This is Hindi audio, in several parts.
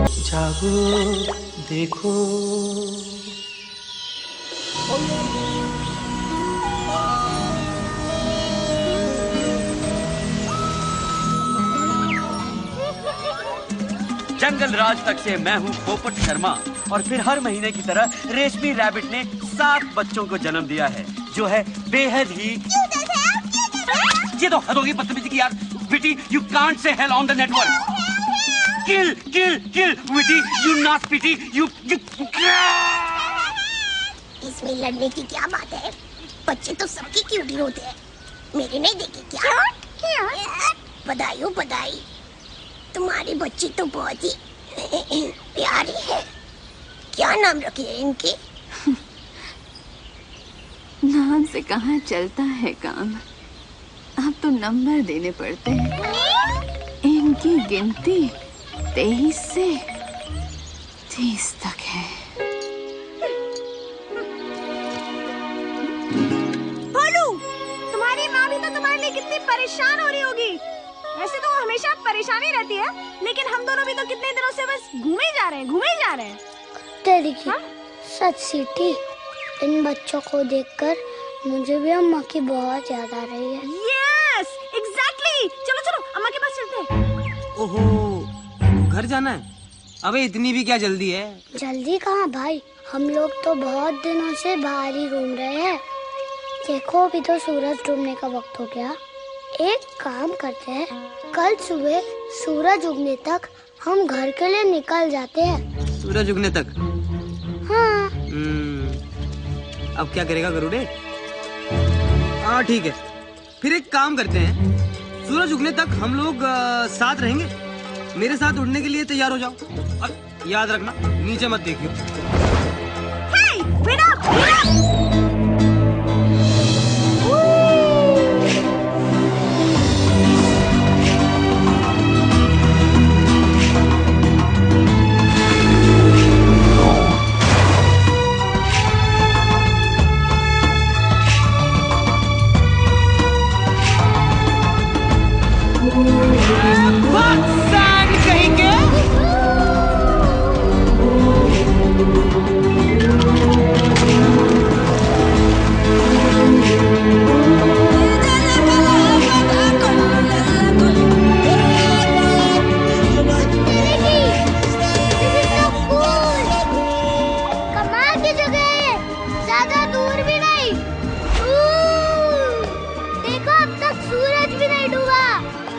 जागो देखो। जंगल राज तक से मैं हूँ पोपट शर्मा और फिर हर महीने की तरह रेशमी रैबिट ने 7 बच्चों को जन्म दिया है, जो है बेहद ही। ये तो हद होगी बदतमीजी की यार। Witty, you can't say hell on the network. Kill kill kill witty, you not pity, you. इसमें लड़ने की क्या बात है? बच्चे तो सबके क्यूट ही होते हैं, मेरे नहीं देखे क्या? बधाई हो बधाई, तुम्हारे बच्चे तो बहुत ही प्यारे हैं। क्या नाम रखे हैं इनके? नाम से कहाँ चलता है काम, अब तो नंबर देने पड़ते हैं। इनकी गिनती 23 से 30 तक है। भोलू, तुम्हारी माँ भी तो तुम्हारे लिए कितनी परेशान हो रही होगी। वैसे तो वो हमेशा परेशानी रहती है, लेकिन हम दोनों भी तो कितने दिनों से बस घूमे जा रहे हैं। तेरी की सच सीटी, इन बच्चों को देखकर मुझे भी अम्मा की बहुत याद आ रही है। Yes, exactly. चलो चलो अम्मा के पास चलते हैं। ओहो, घर जाना है? अबे इतनी भी क्या जल्दी है? जल्दी कहाँ भाई, हम लोग तो बहुत दिनों से बाहर ही घूम रहे हैं। देखो अभी तो सूरज डूबने का वक्त हो गया। एक काम करते हैं, कल सुबह सूरज उगने तक हम घर के लिए निकल जाते हैं। सूरज उगने तक? हाँ। अब क्या करेगा गरुड़े? हाँ ठीक है, फिर एक काम करते हैं, सूरज उगने तक हम लोग साथ रहेंगे। मेरे साथ उड़ने के लिए तैयार हो जाओ, और याद रखना नीचे मत देखियो। Hey, wait up!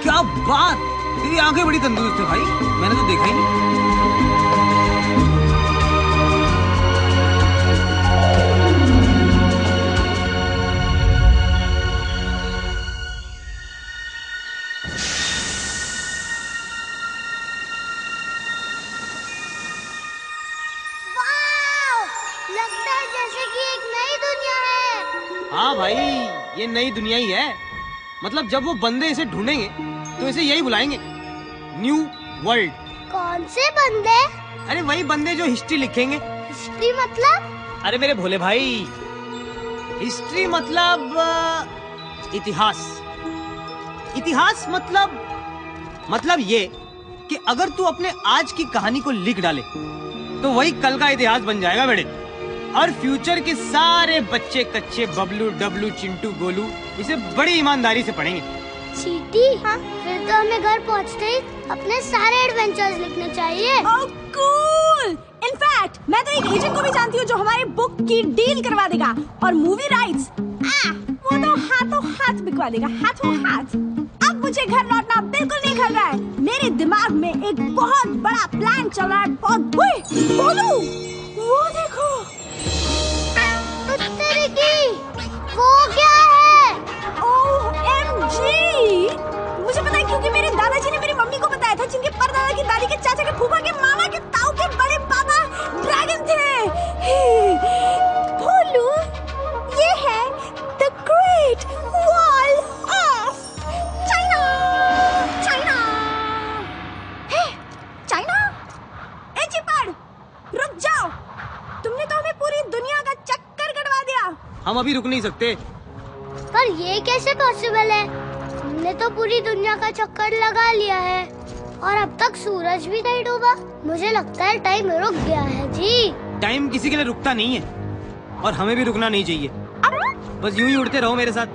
क्या बात, तेरी आंखें बड़ी तंदुरुस्त है भाई, मैंने तो देखा ही नहीं। लगता है जैसे कि एक नई दुनिया है। हाँ भाई, ये नई दुनिया ही है। मतलब जब वो बंदे इसे ढूंढेंगे तो इसे यही बुलाएंगे, न्यू वर्ल्ड। कौन से बंदे? अरे वही बंदे जो हिस्ट्री लिखेंगे। हिस्ट्री मतलब? अरे मेरे भोले भाई, हिस्ट्री मतलब इतिहास। इतिहास मतलब ये कि अगर तू अपने आज की कहानी को लिख डाले तो वही कल का इतिहास बन जाएगा बेटे। और फ्यूचर के सारे बच्चे कच्चे बबलू डबलू चिंटू गोलू इसे बड़ी ईमानदारी से पढ़ेंगे। चीटी, हाँ? फिर तो हमें घर पहुँचते ही अपने सारे एडवेंचर्स लिखने चाहिए। Oh, cool! इनफैक्ट मैं तो एक एजेंट को भी जानती हूँ जो हमारी बुक की डील करवा देगा, और मूवी राइट्स वो तो हाथों हाथ बिकवा देगा, हाथों हाथ। अब मुझे घर लौटना बिल्कुल नहीं खल रहा है। मेरे दिमाग में एक बहुत बड़ा प्लान चल रहा है। बोलू, वो देखो। वो क्या है? OMG! मुझे पता है क्योंकि मेरे दादाजी ने मेरी मम्मी को बताया था, जिनके परदादा की दादी के चाचा के फूफा के मामा के ताऊ के बड़े पापा ड्रैगन थे। भोलू, ये है the great wall of China. China? ए चिपड़, रुक जाओ। तुमने तो हमें पूरी दुनिया का चक्कर कटवा दिया। हम अभी रुक नहीं सकते। पर ये कैसे पॉसिबल है? हमने तो पूरी दुनिया का चक्कर लगा लिया है। और अब तक सूरज भी नहीं डूबा। मुझे लगता है टाइम रुक गया है जी। टाइम किसी के लिए रुकता नहीं है और हमें भी रुकना नहीं चाहिए। बस यूं ही उड़ते रहो मेरे साथ।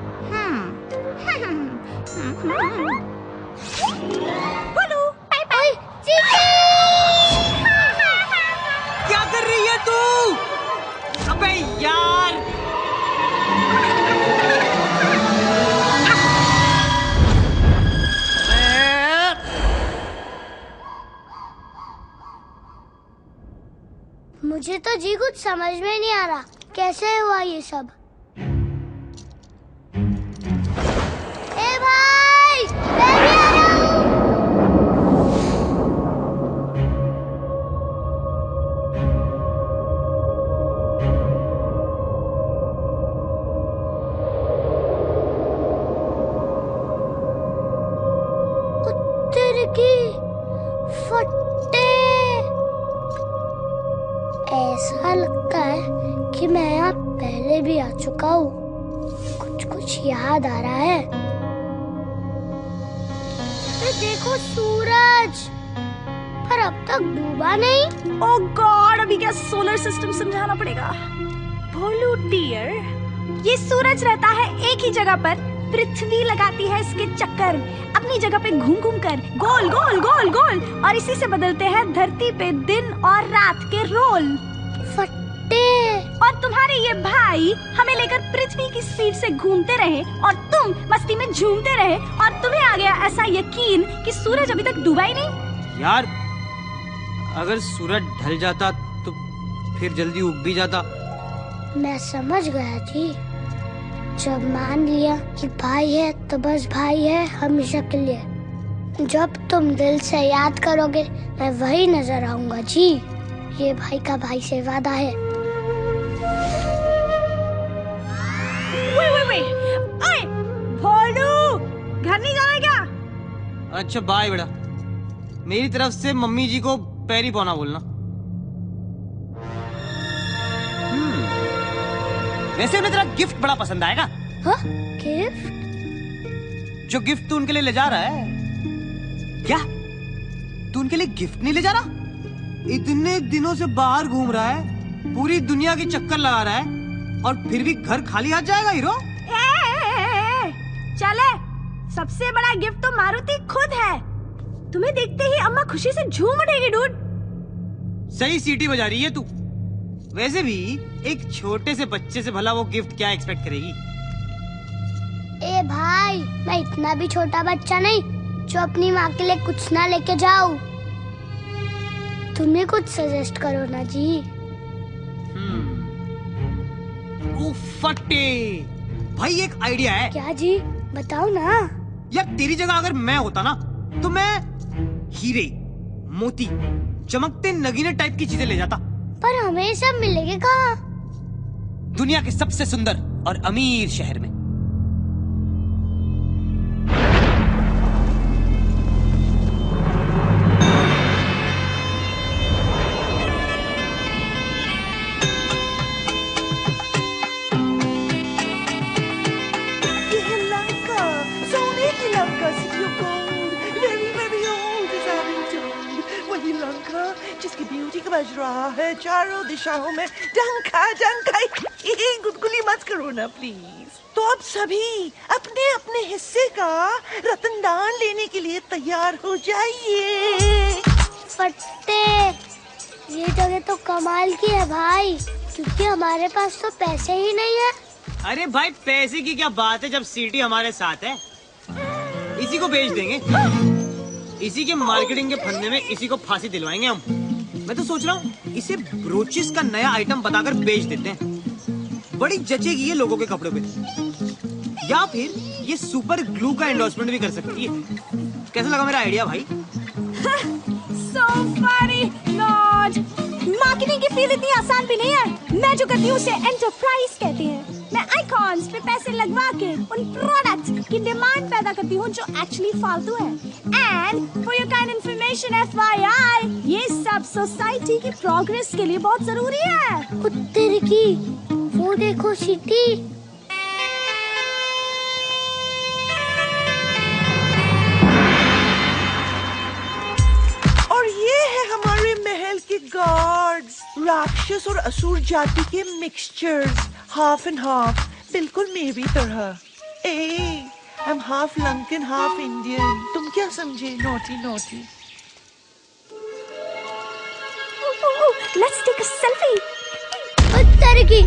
ओए, चीची! क्या कर रही है तू? अबे यार! मुझे तो जी कुछ समझ में नहीं आ रहा, कैसे हुआ ये सब। ए भाई, मैं भी आ रहा हूँ। उत्तर की फट्टे। ऐसा लगता है कि मैं यहाँ पहले भी आ चुका हूँ। कुछ कुछ याद आ रहा है। अरे देखो सूरज, पर अब तक डूबा नहीं। ओह गॉड, अभी क्या सोलर सिस्टम समझाना पड़ेगा। भोलू डियर, ये सूरज रहता है एक ही जगह पर, पृथ्वी लगाती है इसके चक्कर अपनी जगह पे घूम घूम कर, गोल गोल गोल गोल, और इसी से बदलते हैं धरती पे दिन और रात के रोल। फट्टे। और तुम्हारे ये भाई हमें लेकर पृथ्वी की स्पीड से घूमते रहे और तुम मस्ती में झूमते रहे, और तुम्हें आ गया ऐसा यकीन कि सूरज अभी तक डूबा ही नहीं। यार, अगर सूरज ढल जाता तो फिर जल्दी उग भी जाता। मैं समझ गया जी। जब मान लिया कि भाई है तो बस भाई है हमेशा के लिए। जब तुम दिल से याद करोगे मैं वही नजर आऊंगा जी। ये भाई का भाई से वादा है। ओए, भोलू, घर नहीं जाना क्या? अच्छा बाय बेटा, मेरी तरफ से मम्मी जी को पैरी पौना बोलना। वैसे उन्हें तेरा गिफ्ट बड़ा पसंद आएगा। हाँ? गिफ्ट? जो गिफ्ट तू उनके लिए ले जा रहा है। क्या तू उनके लिए गिफ्ट नहीं ले जा रहा? इतने दिनों से बाहर घूम रहा है, पूरी दुनिया की चक्कर लगा रहा है, और फिर भी घर खाली हाथ जाएगा हीरो? चले, सबसे बड़ा गिफ्ट तो मारुति खुद है। तुम्हें देखते ही अम्मा खुशी से झूम उठेगी डूड। सही सीटी बजा रही है तू। वैसे भी एक छोटे से बच्चे से भला वो गिफ्ट क्या एक्सपेक्ट करेगी? ए भाई, मैं इतना भी छोटा बच्चा नहीं जो अपनी माँ के लिए कुछ ना लेके जाऊं। तुम्हें कुछ सजेस्ट करो ना जी। ओ फटे भाई, एक आइडिया है। क्या जी, बताओ ना। यार तेरी जगह अगर मैं होता ना तो मैं हीरे, मोती, चमकते नगीने टाइप की चीजें ले जाता। पर हमें सब मिलेंगे कहाँ? दुनिया के सबसे सुंदर और अमीर शहर में। जिसकी ब्यूटी का बज रहा है चारों दिशाओं में डंका डंका। गुदगुली मत करो ना प्लीज। तो अब सभी अपने अपने हिस्से का रतनदान लेने के लिए तैयार हो जाइए। फट्टे, ये जगह तो कमाल की है भाई, क्योंकि हमारे पास तो पैसे ही नहीं है। अरे भाई, पैसे की क्या बात है जब सीटी हमारे साथ है। इसी को बेच देंगे, इसी के मार्केटिंग के फंदे में इसी को फांसी दिलवाएंगे हम। मैं तो सोच रहा हूँ इसे ब्रोचेस का नया आइटम बताकर बेच देते हैं। बड़ी जचेगी ये लोगों के कपड़ों पे। या फिर ये सुपर ग्लू का एंडोर्समेंट भी कर सकती है। कैसा लगा मेरा आइडिया भाई? So funny, Lord. मार्केटिंग की फील्ड इतनी आसान भी नहीं है। मैं जो करती हूँ उसे एंटरप्राइज कहते हैं। मैं आइकॉन्स पे पैसे लगवा के उन प्रोडक्ट्स की डिमांड पैदा करती हूँ जो एक्चुअली फालतू है। And for your kind information FYI, ये सब सोसाइटी की प्रोग्रेस के लिए बहुत जरूरी है। उत्तर की वो देखो सिटी। राक्षस और असुर जाति के मिक्सचर्स, हाफ एंड हाफ, बिल्कुल मेरी तरह। ए, I'm half Lankan, half Indian. तुम क्या समझे? Naughty, naughty. Let's take a selfie. उत्तर की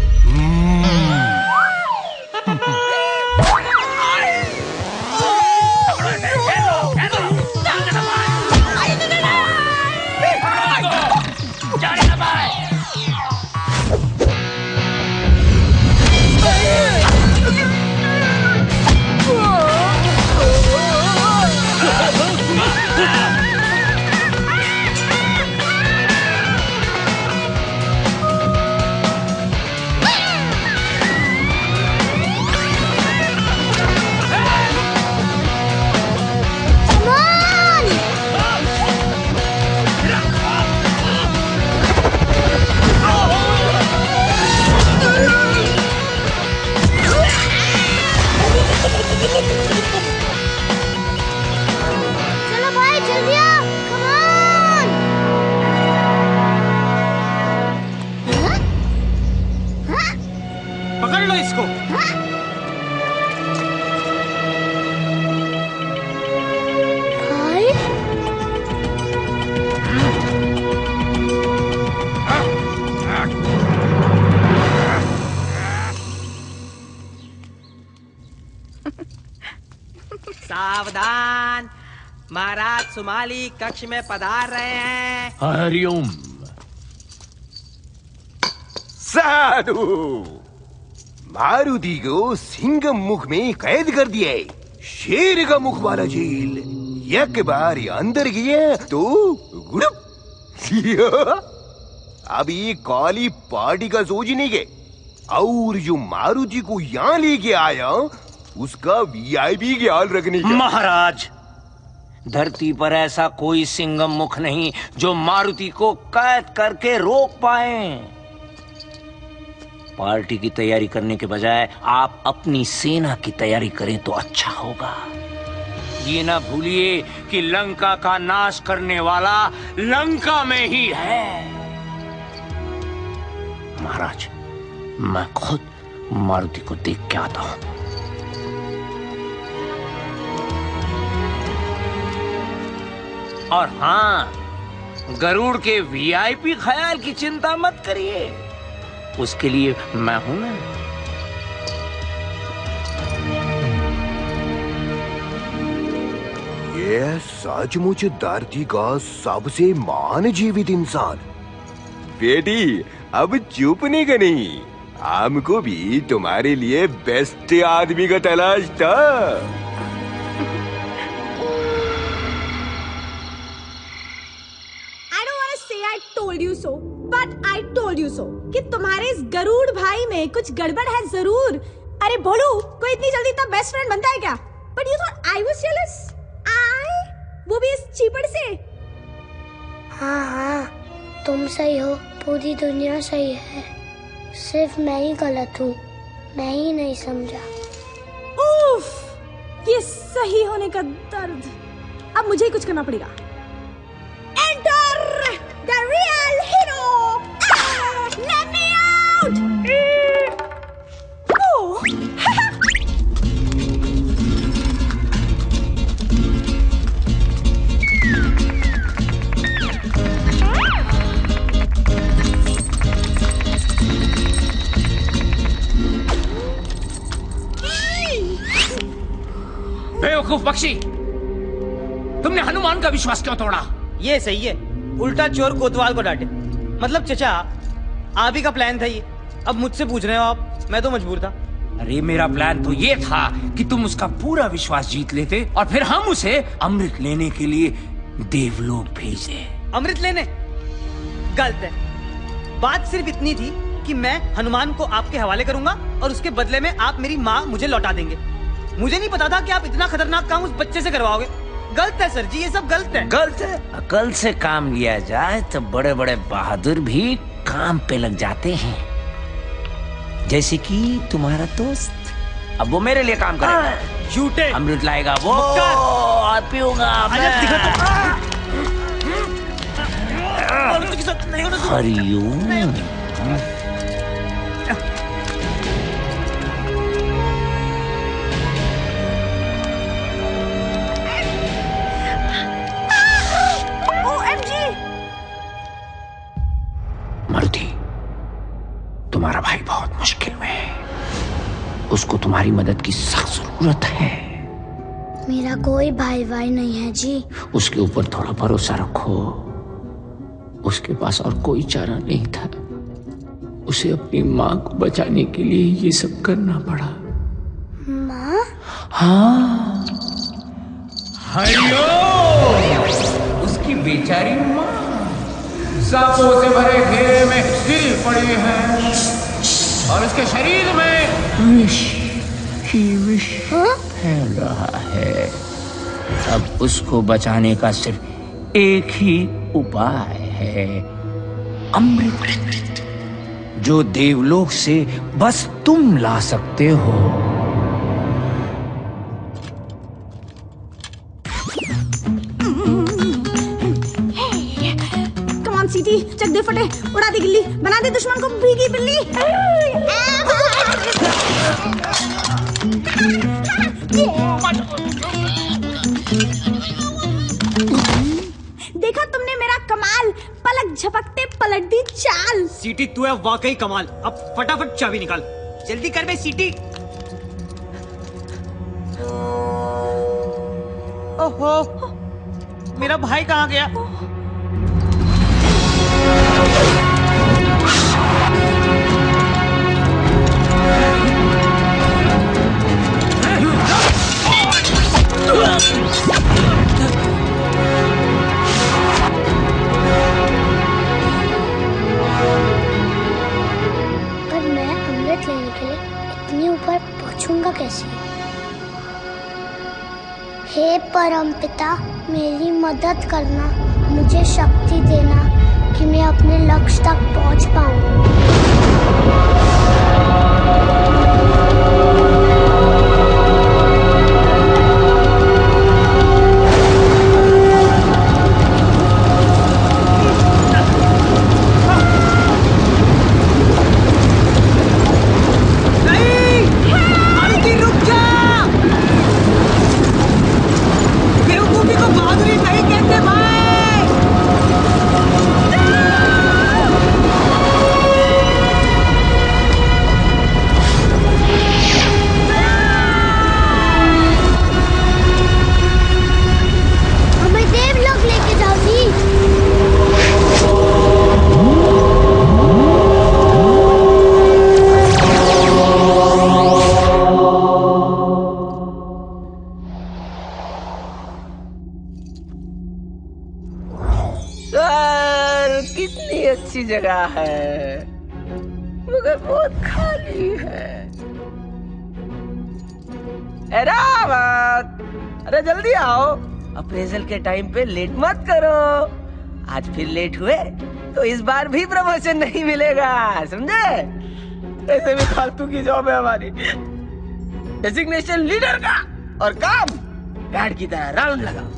चलो भाई जल्दी आओ, come on! हाँ? हाँ? पकड़ लो इसको। भाई सावधान, महाराज सुमाली कक्ष में पधार रहे हैं। हरिओम। साधु मारुति को सिंह मुख में कैद कर दिया है। शेर का मुख वाला जेल। एक बार अंदर गया तो गुड़ुप। अभी काली पार्टी का सोच नहीं के। और जो मारुति को यहाँ लेके आया उसका वीआईपी ख्याल रखने का। महाराज, धरती पर ऐसा कोई सिंगम मुख नहीं जो मारुति को कैद करके रोक पाए। पार्टी की तैयारी करने के बजाय आप अपनी सेना की तैयारी करें तो अच्छा होगा। ये ना भूलिए कि लंका का नाश करने वाला लंका में ही है। महाराज, मैं खुद मारुति को देख के आता हूं। और हाँ, गरुड़ के वीआईपी ख्याल की चिंता मत करिए, उसके लिए मैं हूं ना। ये सचमुच धरती का सबसे महान जीवित इंसान। बेटी, अब चुप नहीं करनी। हमको भी तुम्हारे लिए बेस्ट आदमी का तलाश था। I told you so, but I told you so कि तुम्हारे इस गरुड़ भाई में कुछ गड़बड़ है जरूर। अरे भोलू, कोई इतनी जल्दी इतना बेस्ट फ्रेंड बनता है क्या? But you thought I was jealous? वो भी इस चीपड़ से। हाँ हाँ, तुम सही हो, पूरी दुनिया सही है, सिर्फ मैं ही गलत हूँ, मैं ही नहीं समझा। उफ, ये सही होने का दर्द। अब मुझे ही कुछ करना पड़ेगा। Enter the real hero! Let me out! Oh! बेवकूफ पक्षी, तुमने हनुमान का विश्वास क्यों तोड़ा? ये सही है, उल्टा चोर कोतवाल को डांटे। मतलब चचा, आप ही का प्लान था ये, अब मुझसे पूछ रहे हो आप? मैं तो मजबूर था। अरे मेरा प्लान तो ये था कि तुम उसका पूरा विश्वास जीत लेते और फिर हम उसे अमृत लेने के लिए देवलोक भेजे। अमृत लेने? गलत है। बात सिर्फ इतनी थी कि मैं हनुमान को आपके हवाले करूंगा और उसके बदले में आप मेरी माँ मुझे लौटा देंगे। मुझे नहीं पता था कि आप इतना खतरनाक काम उस बच्चे से करवाओगे। गलत है सर जी, ये सब गलत है। गलत है? अकल से काम लिया जाए तो बड़े बड़े बहादुर भी काम पे लग जाते हैं, जैसे कि तुम्हारा दोस्त। अब वो मेरे लिए काम करेगा। झूठे। अमृत लाएगा वो और पीऊंगा मैं। नहीं होने दूंगा। हरिओम। OMG! मर्दी, तुम्हारा भाई बहुत मुश्किल में है। उसको तुम्हारी मदद की सख्त जरूरत है। मेरा कोई भाई भाई नहीं है जी। उसके ऊपर थोड़ा भरोसा रखो। उसके पास और कोई चारा नहीं था। उसे अपनी माँ को बचाने के लिए ये सब करना पड़ा। माँ? हाँ, हरिओम। उसकी बेचारी माँ सांपों से भरे घेरे में गिरी पड़ी है और उसके शरीर में विष ही विष फैल रहा है। अब उसको बचाने का सिर्फ एक ही उपाय है, अमृत, जो देवलोक से बस तुम ला सकते हो। Come on, सीटी, चक दे फटे, उड़ा दे गिल्ली, बना दे दुश्मन को भीगी बिल्ली। देखा तुमने मेरा कमाल, पलक झपकते पलट दी चाल। सीटी तू है वाकई कमाल। अब फटाफट चाबी निकाल, जल्दी कर बे सीटी। ओहो, मेरा भाई कहाँ गया? पर मैं अमृत लेने के लिए इतनी ऊपर पहुंचूंगा कैसे? हे परमपिता, मेरी मदद करना, मुझे शक्ति देना कि मैं अपने लक्ष्य तक पहुंच पाऊं। कितनी अच्छी जगह है, मगर बहुत खाली है। रावत, अरे जल्दी आओ, अप्रेजल के टाइम पे लेट मत करो। आज फिर लेट हुए तो इस बार भी प्रमोशन नहीं मिलेगा, समझे? ऐसे भी फालतू की जॉब है हमारी, डेजिग्नेशन लीडर का, और काम गार्ड की तरह राउंड लगाओ।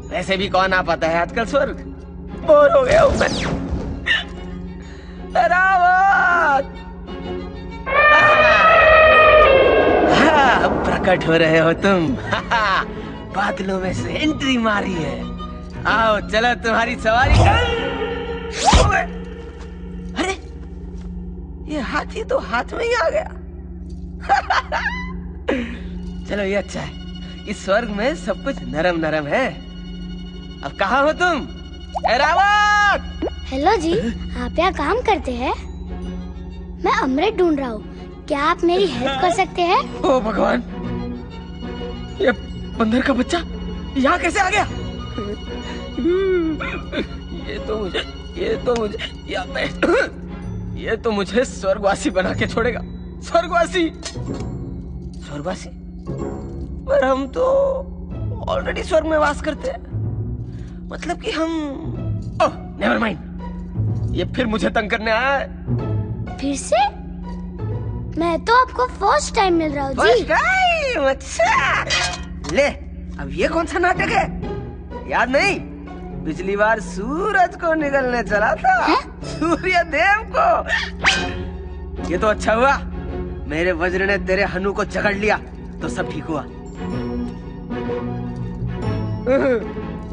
वैसे भी कौन आ पाता है आजकल स्वर्ग, बोर हो गया हूं मैं। रावत, प्रकट हो रहे हो तुम। बादलों में से एंट्री मारी है। आओ चलो तुम्हारी सवारी कर। अरे ये हाथी तो हाथ में ही आ गया। चलो ये अच्छा है, इस स्वर्ग में सब कुछ नरम नरम है। अब कहाँ हो तुम? रावत! हेलो जी, आप यहाँ काम करते हैं? मैं अमृत ढूंढ रहा हूँ, क्या आप मेरी हेल्प कर सकते हैं? ओ भगवान, ये बंदर का बच्चा यहाँ कैसे आ गया? ये तो मुझे स्वर्गवासी बना के छोड़ेगा। स्वर्गवासी? पर हम तो ऑलरेडी स्वर्ग में वास करते हैं। मतलब कि हम नेवर माइंड, ये फिर मुझे तंग करने आया है। फिर से? मैं तो आपको फर्स्ट टाइम मिल रहा हूँ जी। First time? अच्छा, ले अब ये कौन सा नाटक है? याद नहीं? पिछली बार सूरज को निकलने चला था, सूर्य देव को। ये तो अच्छा हुआ मेरे वज्र ने तेरे हनु को जकड़ लिया, तो सब ठीक हुआ।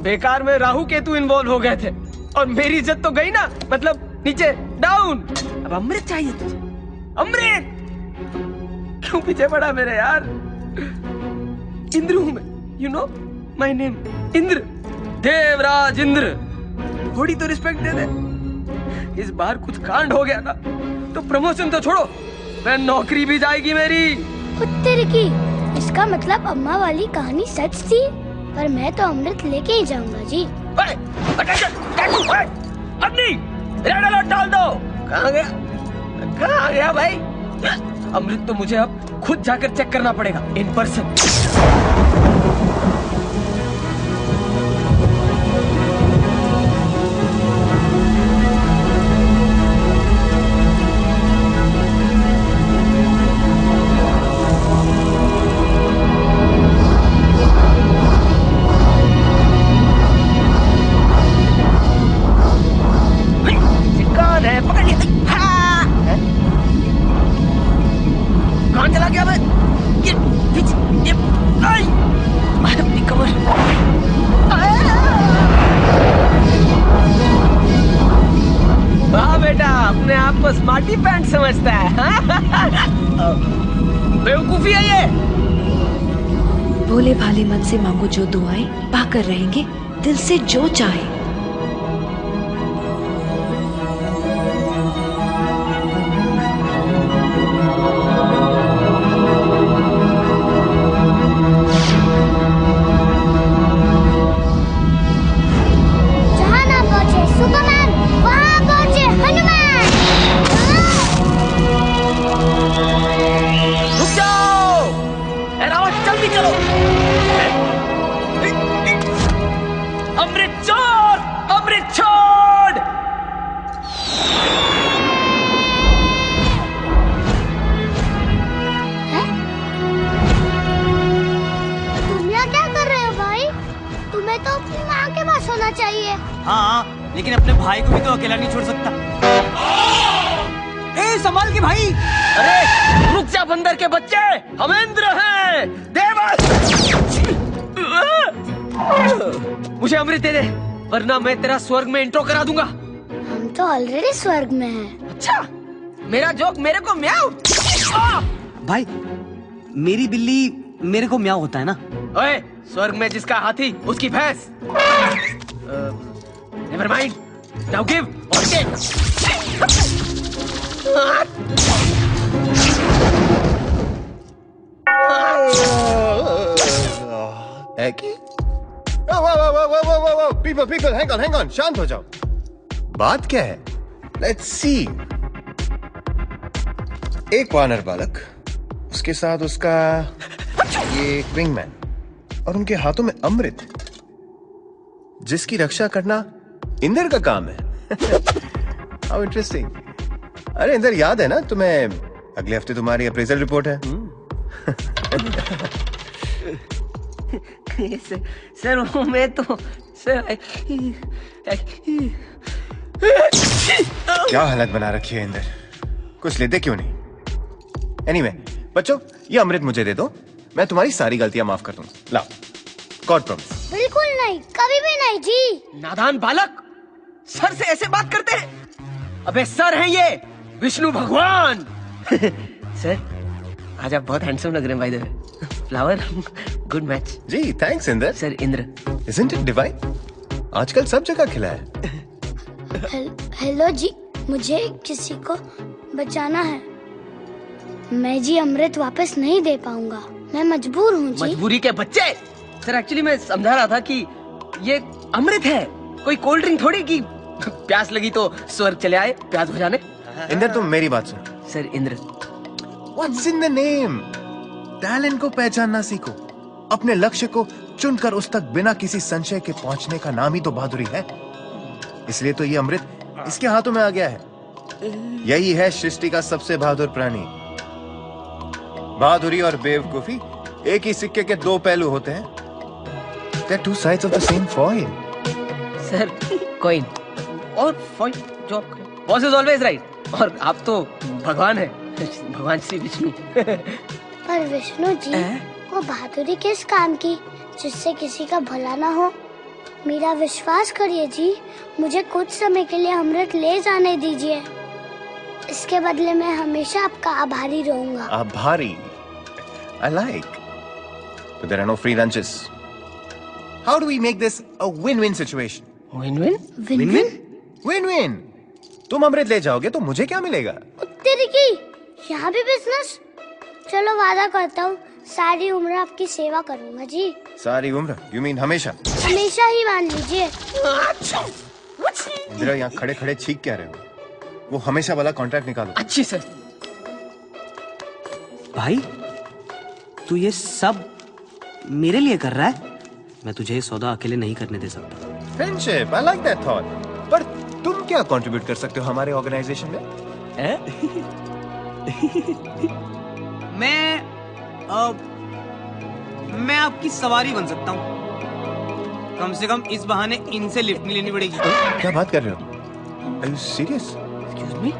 बेकार में राहु केतु इन्वॉल्व हो गए थे और मेरी इज्जत तो गई ना, मतलब नीचे डाउन। अब अमृत चाहिए तुझे, अमृत। क्यों पीछे पड़ा मेरे यार? इंद्र हूं मैं, you know my name Indra, Devraj Indra. थोड़ी तो रिस्पेक्ट दे दे। इस बार कुछ कांड हो गया ना तो प्रमोशन तो छोड़ो, मैं नौकरी भी जाएगी मेरी। कुत्ते की, इसका मतलब अम्मा वाली कहानी सच थी, पर मैं तो अमृत लेके ही जाऊंगा जी। रेड अलर्ट डाल दो। कहाँ गया भाई? अमृत तो मुझे अब खुद जाकर चेक करना पड़ेगा इन पर्सन। अपने आप को स्मार्टी पैंट समझता है। बेवकूफी है ये। भोले भाले मन से मांगो जो दुआएं, पाकर रहेंगे दिल से जो चाहे। जहाँ ना पहुँचे सुपरमैन, वहाँ पहुँचे हनुमान। रुक जाओ, एरावत जल्दी चलो। अमृत छोड़, अमृत छोड़। तुम यहाँ क्या कर रहे हो भाई? तुम्हें तो अपनी माँ के पास होना चाहिए। हाँ, लेकिन अपने भाई को भी तो अकेला नहीं छोड़ सकता। ए, संभाल के भाई। अरे रुक जा बंदर के बच्चे, हम इंद्र हैं, देवस। मुझे अमृत दे दे, वरना मैं तेरा स्वर्ग में इंट्रो करा दूंगा। हम तो ऑलरेडी स्वर्ग में हैं। अच्छा, मेरा जोक मेरे को म्याऊ। भाई, मेरी बिल्ली मेरे को म्याऊ होता है ना। ओए, स्वर्ग में जिसका हाथी उसकी भैंस। नेवर माइंड, नाउ गिव और टेक। People, hang on, शांत हो जाओ। बात क्या है? Let's see. एक वानर बालक, उसके साथ उसका ये विंगमैन, और उनके हाथों में अमृत, जिसकी रक्षा करना इंद्र का काम है। How interesting. अरे इंद्र, याद है ना तुम्हें, अगले हफ्ते तुम्हारी अप्रेजल रिपोर्ट है। सर वो मैं तो सर क्या हालत बना रखी है इंद्र, कुछ लेते क्यों नहीं? एनीवे, बच्चों ये अमृत मुझे दे दो, मैं तुम्हारी सारी गलतियां माफ कर दूंगा। लाओ, गॉड प्रॉमिस। बिल्कुल नहीं, कभी भी नहीं जी। नादान बालक, सर से ऐसे बात करते हैं? अबे सर हैं ये विष्णु भगवान। सर आज आप बहुत हैंडसम लग रहे हैं, by the way. Flower, good match. जी thanks Indra. Sir Indra. Isn't it divine? आजकल सब जगह खिला है। हेलो जी, मुझे किसी को बचाना है। मैं जी अमृत वापस नहीं दे पाऊंगा, मैं मजबूर हूँ जी। मजबूरी के बच्चे। सर एक्चुअली मैं समझा रहा था कि ये अमृत है, कोई कोल्ड ड्रिंक थोड़ी कि प्यास लगी तो स्वर्ग चले आए प्यास बुझाने। इंद्र तुम मेरी बात सुनो। Sir Indra. What's in the name? Talent को पहचानना सीखो, अपने लक्ष्य को चुनकर उस तक बिना किसी संशय के पहुंचने का नाम ही तो बहादुरी है। इसलिए तो ये अमृत इसके हाथों में आ गया है। यही है सृष्टि का सबसे बहादुर प्राणी। बहादुरी और बेवकूफी एक ही सिक्के के दो पहलू होते हैं। They're two sides of the same foil. Sir coin और फॉइन job boss is always right. और आप तो भगवान है, भगवान श्री विष्णु। पर विष्णु जी वो बहादुरी किस काम की जिससे किसी का भला ना हो? मेरा विश्वास करिए जी, मुझे कुछ समय के लिए अमृत ले जाने दीजिए। इसके बदले मैं हमेशा आपका आभारी रहूंगा। आभारी? I like. But there are no free lunches. How do we make this a win-win situation? Win-win? Win-win? Win-win. तुम अमृत ले जाओगे तो मुझे क्या मिलेगा? तेरी की यहाँ भी बिजनेस? चलो वादा करता हूँ सारी उम्र आपकी सेवा करूँगा जी। सारी उम्र? You mean हमेशा? हमेशा ही मान लीजिए। इंदिरा यहाँ खड़े खड़े छींक क्या रहे हो? वो हमेशा वाला कॉन्ट्रैक्ट निकालो। अच्छी सर। भाई तू ये सब मेरे लिए कर रहा है? मैं तुझे ये सौदा अकेले नहीं करने दे सकता। Friendship, I like that thought. पर तुम क्या कंट्रीब्यूट कर सकते हो हमारे ऑर्गेनाइजेशन में? मैं आपकी सवारी बन सकता हूँ। कम से कम इस बहाने इनसे लिफ्ट नहीं लेनी पड़ेगी। क्या बात कर रहे हो? Are you serious? Excuse me?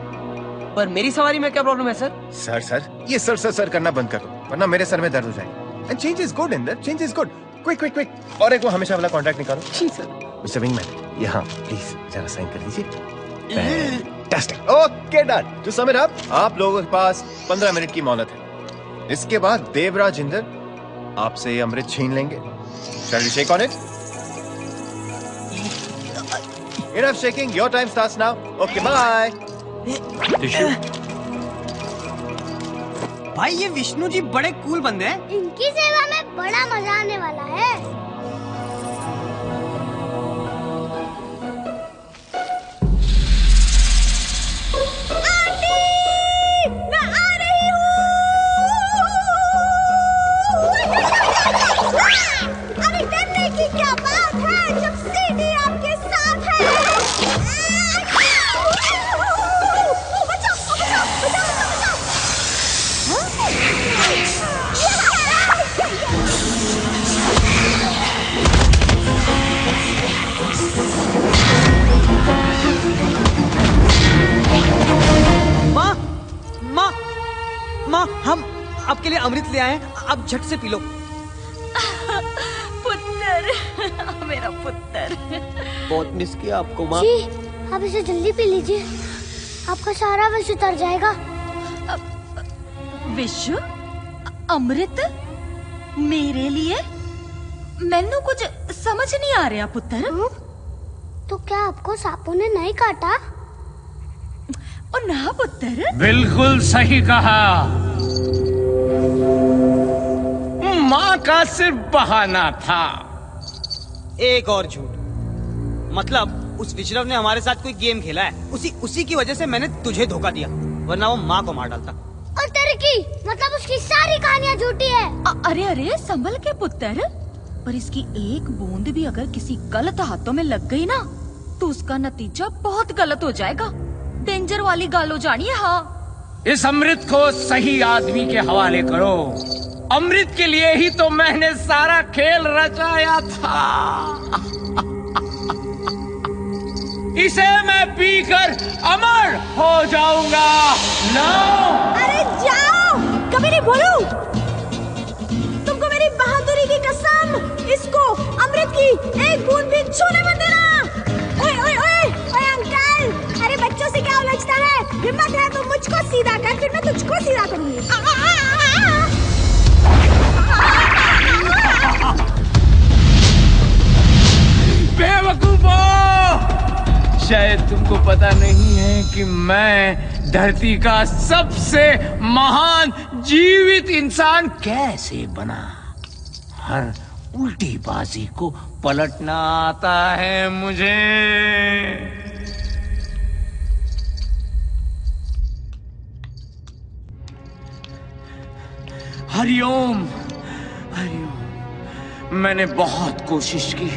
पर मेरी सवारी में क्या प्रॉब्लम है सर? सर ये सर करना बंद करो वरना मेरे सर में दर्द हो जाएगा। And change is good in that. Change is good. Quick. और एक वो हमेशा वाला कॉन्ट्रैक्ट निकालो। जी सर। मिस्टर विंगमैन, यहाँ प्लीज जरा साइन कर दीजिए। Fantastic. Okay, done. To sum it up, आप लोगों के पास 15 मिनट की मोहलत है। इसके बाद देवराज इंदर आपसे ये अमृत छीन लेंगे। Shall we shake on it? Enough shaking. Your time starts now. Okay, bye. भाई ये विष्णु जी बड़े कूल बंदे हैं। इनकी सेवा में बड़ा मजा आने वाला है। अरे डरने की क्या बात है जब सीढ़ी आपके साथ है। माँ हम आपके लिए अमृत ले आए हैं, आप झट से पी लो। पुत्र, मेरा पुत्र। बहुत मिस किया आपको माँ। जी आप इसे जल्दी पी लीजिए, आपका सारा विष उतर जाएगा। विश्व अमृत मेरे लिए? मैनू कुछ समझ नहीं आ रहा पुत्र। तो क्या आपको सांपों ने नहीं काटा? और ना पुत्र। बिल्कुल सही कहा। माँ का सिर्फ बहाना था। एक और झूठ, मतलब उस विश्रव ने हमारे साथ कोई गेम खेला है, उसी की वजह से मैंने तुझे धोखा दिया, वरना वो माँ को मार डालता। और तेरे की मतलब उसकी सारी कहानियाँ झूठी है। अरे संभल के पुत्र, पर इसकी एक बूंद भी अगर किसी गलत हाथों में लग गई ना तो उसका नतीजा बहुत गलत हो जाएगा। डेंजर वाली गाल हो जानी है। हाँ, इस अमृत को सही आदमी के हवाले करो। अमृत के लिए ही तो मैंने सारा खेल रचाया था। इसे मैं पीकर अमर हो जाऊंगा। अरे जाओ, कभी नहीं बोलूं। तुमको मेरी बहादुरी की कसम, इसको अमृत की एक बूंद भी छूने मत देना। ओए अंकल, अरे बच्चों से क्या उलझता है? हिम्मत है तो मुझको सीधा कर, फिर मैं तुझको सीधा करूंगी। बेवकूफो! शायद तुमको पता नहीं है कि मैं धरती का सबसे महान जीवित इंसान कैसे बना। हर उल्टी बाजी को पलटना आता है मुझे। हरिओम, मैंने बहुत कोशिश की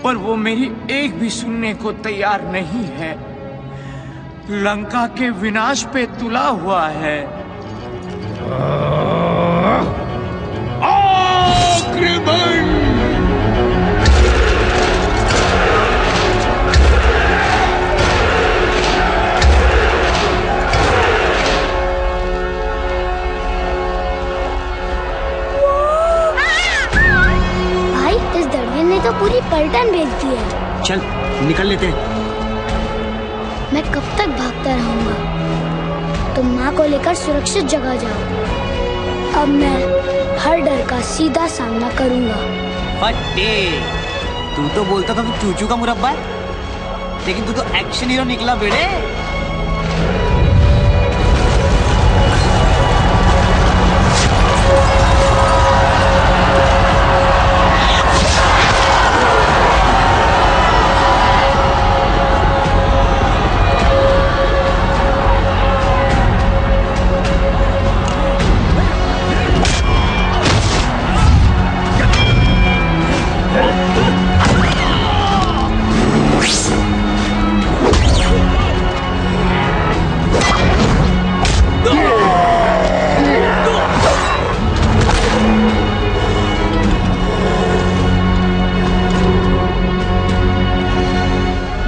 पर वो मेरी एक भी सुनने को तैयार नहीं है। लंका के विनाश पे तुला हुआ है। आक्रमण! रिटर्न भेज दिए। चल निकल लेते हैं। मैं कब तक भागता रहूंगा? तुम माँ को लेकर सुरक्षित जगह जाओ। अब मैं हर डर का सीधा सामना करूंगा। फटे, तू तो बोलता था तू चूचू का मुरब्बा है, लेकिन तू तो एक्शन हीरो निकला बेटे।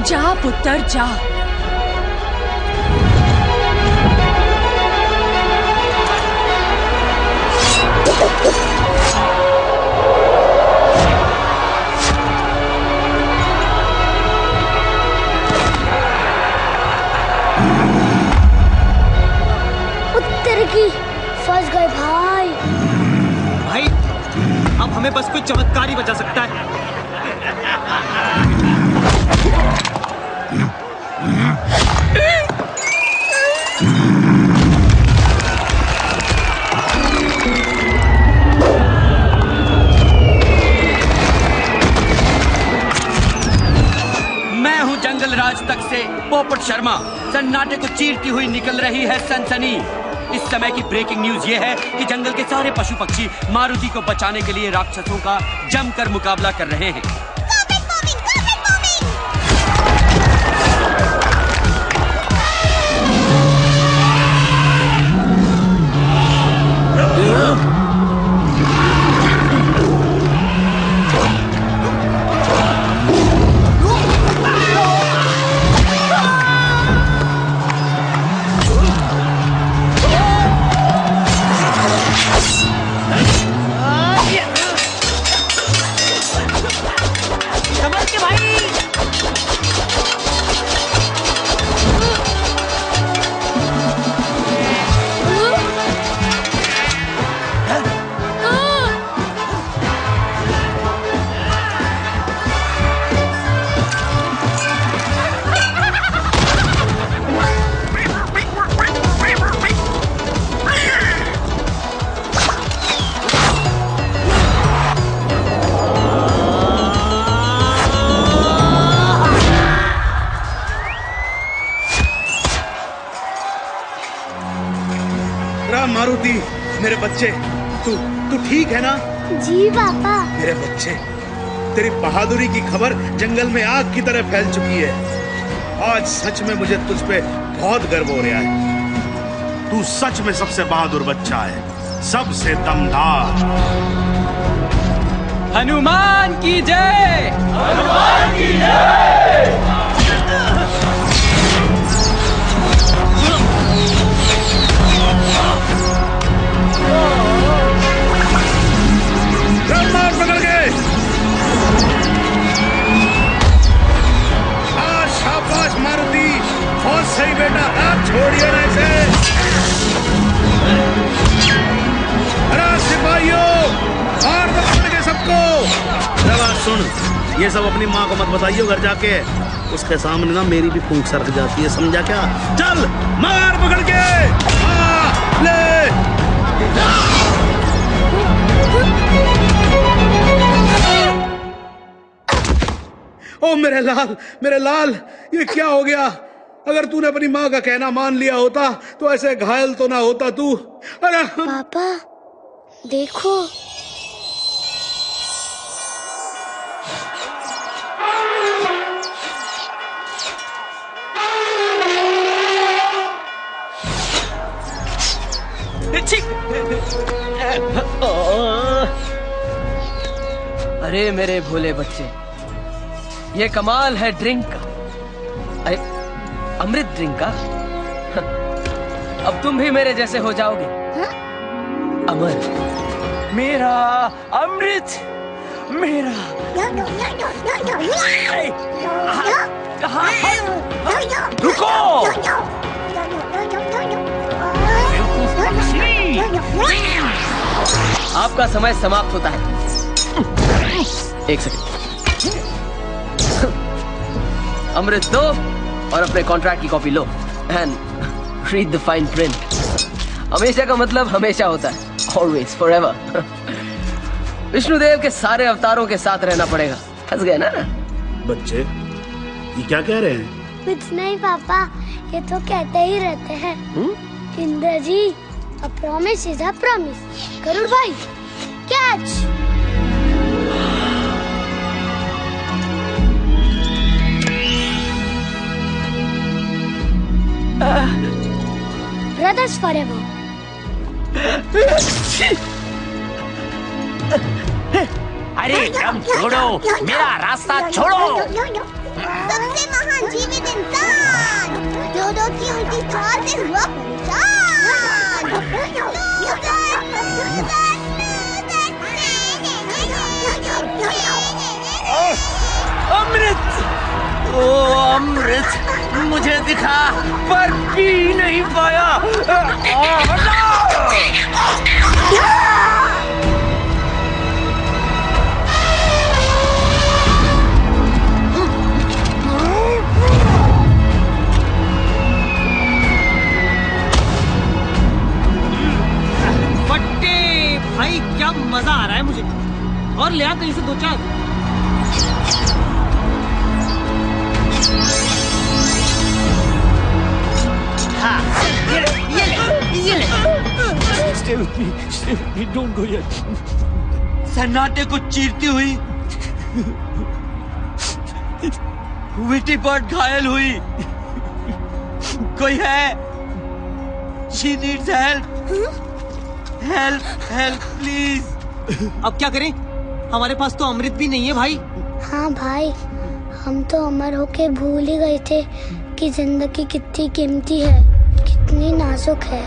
जा पुत्र जा। उत्तर की फंस गए भाई। भाई अब हमें बस कोई चमत्कार ही बचा सकता है। मैं हूँ जंगल राज तक से पोपट शर्मा। सन्नाटे को चीरती हुई निकल रही है सनसनी। इस समय की ब्रेकिंग न्यूज ये है कि जंगल के सारे पशु पक्षी मारुति को बचाने के लिए राक्षसों का जमकर मुकाबला कर रहे हैं। मारुति, मेरे बच्चे, तू ठीक है ना? जी पापा। मेरे बच्चे, तेरी बहादुरी की खबर जंगल में आग की तरह फैल चुकी है। आज सच में मुझे तुझ पे बहुत गर्व हो रहा है। तू सच में सबसे बहादुर बच्चा है, सबसे दमदार। हनुमान की जय! हनुमान की जय! पकड़ गए। शाबाश मारुति, बहुत सही बेटा, आप छोड़िए ना इसे। अरे सिपाहियों, मार दो पकड़ के सबको। बात सुन, ये सब अपनी माँ को मत बताइयो घर जाके, उसके सामने ना मेरी भी फूंक सरक जाती है, समझा क्या? चल मार पकड़ के। ले ओ मेरे लाल, ये क्या हो गया? अगर तूने अपनी माँ का कहना मान लिया होता तो ऐसे घायल तो ना होता तू। अरे पापा देखो, अरे मेरे भोले बच्चे, ये कमाल है ड्रिंक का, अमृत ड्रिंक का। अब तुम भी मेरे जैसे हो जाओगे। अमर, मेरा अमृत मेरा रुको। आपका समय समाप्त होता है। एक सेकंड। अमृत दो और अपने कॉन्ट्रैक्ट की copy low and read the fine print. हमेशा का मतलब हमेशा होता है, ऑलवेज, फॉरएवर। विष्णुदेव के सारे अवतारों के साथ रहना पड़ेगा। फंस गए ना? बच्चे ये क्या कह रहे हैं? कुछ नहीं पापा, ये तो कहते ही रहते हैं। Indra ji, a promise is a promise. Garud भाई, कैच। Brothers forever. अरे दम छोड़ो, मेरा रास्ता छोड़ो। सबसे महान जीवित इंसान, डोडो की उल्टी चाल से हुआ अमृत, ओ अमृत मुझे दिखा पर पी नहीं पाया। भाई क्या मजा आ रहा है मुझे। और ले आ कहीं से 2-4। हाँ, ये ले। Stay with me, don't go yet. सन्नाटे को चीरती हुई विटी बर्ड घायल हुई। कोई है? She needs help. Help please. अब क्या करें? हमारे पास तो अमृत भी नहीं है भाई। हाँ भाई, हम तो अमर होके भूल ही गए थे कि जिंदगी कितनी कीमती है, कितनी नाजुक है।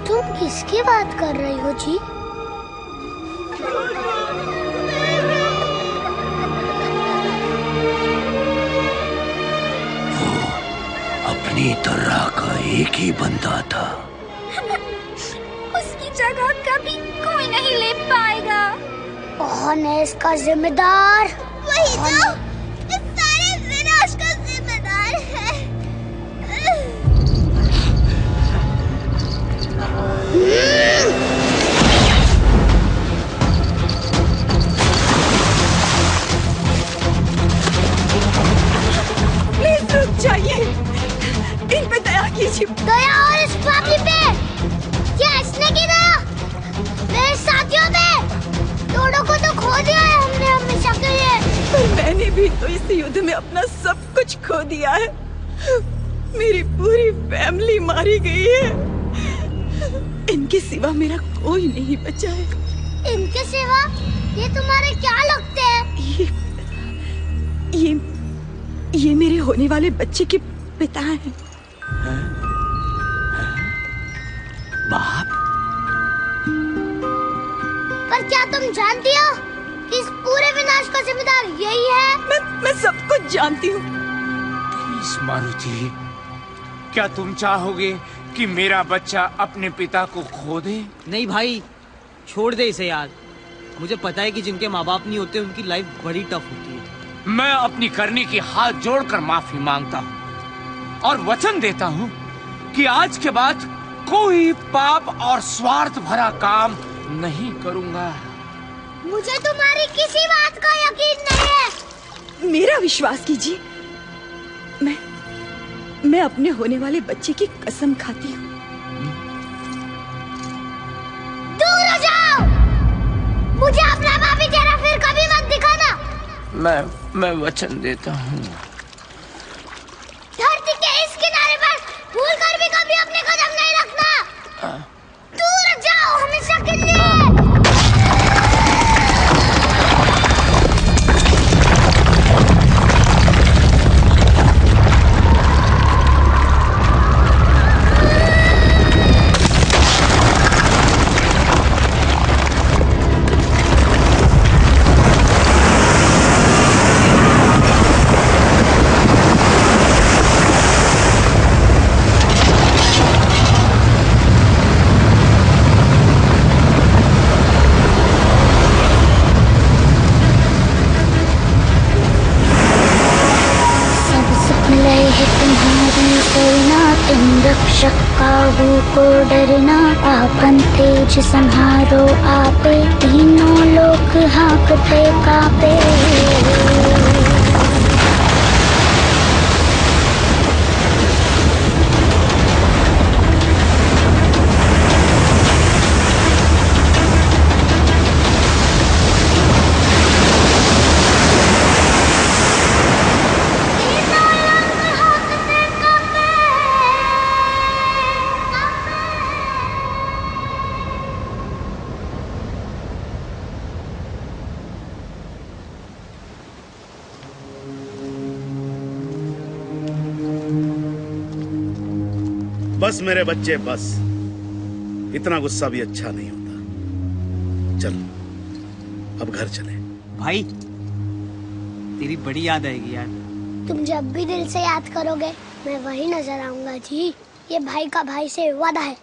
तुम किसकी बात कर रही हो जी? वो अपनी तरह का एक ही बंदा था। उसकी जगह कभी कोई नहीं ले पाएगा। कौन है इसका जिम्मेदार? वही तो इस सारे विनाश का जिम्मेदार है। प्लीज रुक जाइए, इन पे दया कीजिए। दया और इस पापी पे? क्या इसने की दया? मेरे साथियों पे? दोनों को तो खो दिया है हमने हमेशा के लिए। पर मैंने भी तो इस युद्ध में अपना सब कुछ खो दिया है। मेरी पूरी फैमिली मारी गई है। इनके सिवा मेरा कोई नहीं बचा है। इनके सिवा? ये तुम्हारे क्या लगते हैं? ये मेरे होने वाले बच्चे के पिता हैं। बाप? पर क्या तुम जानती हो कि इस पूरे विनाश का जिम्मेदार यही है? मैं सब कुछ जानती हूँ। मारुति, क्या तुम चाहोगे कि मेरा बच्चा अपने पिता को खो दे? नहीं भाई, छोड़ दे इसे यार। मुझे पता है कि जिनके माँ बाप नहीं होते उनकी लाइफ बड़ी टफ होती है। मैं अपनी करनी की हाथ जोड़कर माफी मांगता हूँ और वचन देता हूँ कि आज के बाद कोई पाप और स्वार्थ भरा काम नहीं करूँगा। मुझे तुम्हारी किसी बात का यकीन नहीं है। मेरा विश्वास कीजिए, मैं अपने होने वाले बच्चे की कसम खाती हूँ। दूर हो जाओ! मुझे अपना पापी चेहरा फिर कभी मत दिखाना। मैं वचन देता हूँ। धरती के को डरना, आपन तेज संहारो आपे, तीनों लोग हाँकते कापे। बस मेरे बच्चे बस, इतना गुस्सा भी अच्छा नहीं होता। चल अब घर चले। भाई तेरी बड़ी याद आएगी यार। तुम जब भी दिल से याद करोगे मैं वही नजर आऊंगा जी, ये भाई का भाई से वादा है।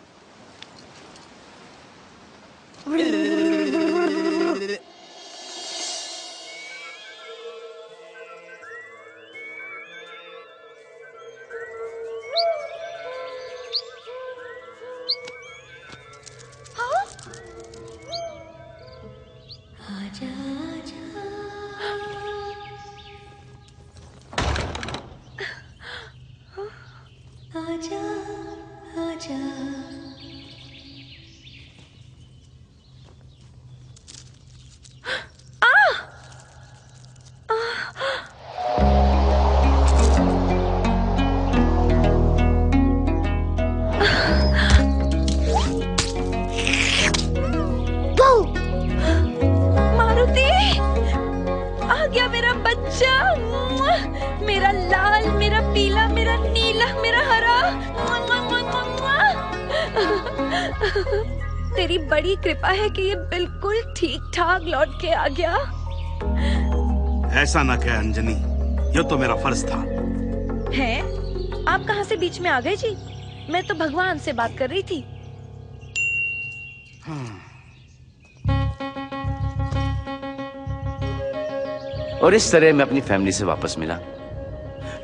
मारुति, आ गया मेरा बच्चा, मेरा लाल, मेरा पीला, मेरा नीला, मेरा हरा। तेरी बड़ी कृपा है कि ये बिल्कुल ठीक ठाक लौट के आ गया। ऐसा ना कह अंजनी, ये तो मेरा फर्ज था। है? आप कहाँ से बीच में आ गए जी? मैं तो भगवान से बात कर रही थी। और इस तरह मैं अपनी फैमिली से वापस मिला,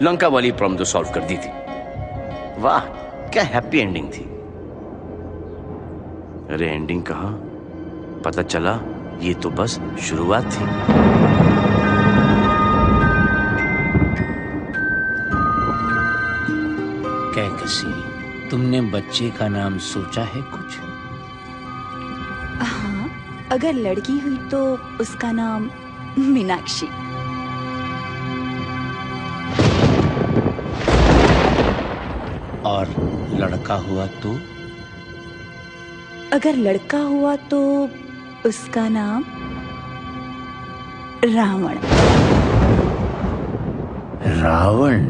लंका वाली प्रॉब्लम तो सॉल्व कर दी थी। वाह क्या हैप्पी एंडिंग थी। अरे एंडिंग कहाँ, पता चला ये तो बस शुरुआत थी। क्या कसीरी, तुमने बच्चे का नाम सोचा है कुछ? हाँ, अगर लड़की हुई तो उसका नाम मीनाक्षी। और लड़का हुआ तो? अगर लड़का हुआ तो उसका नाम रावण। रावण?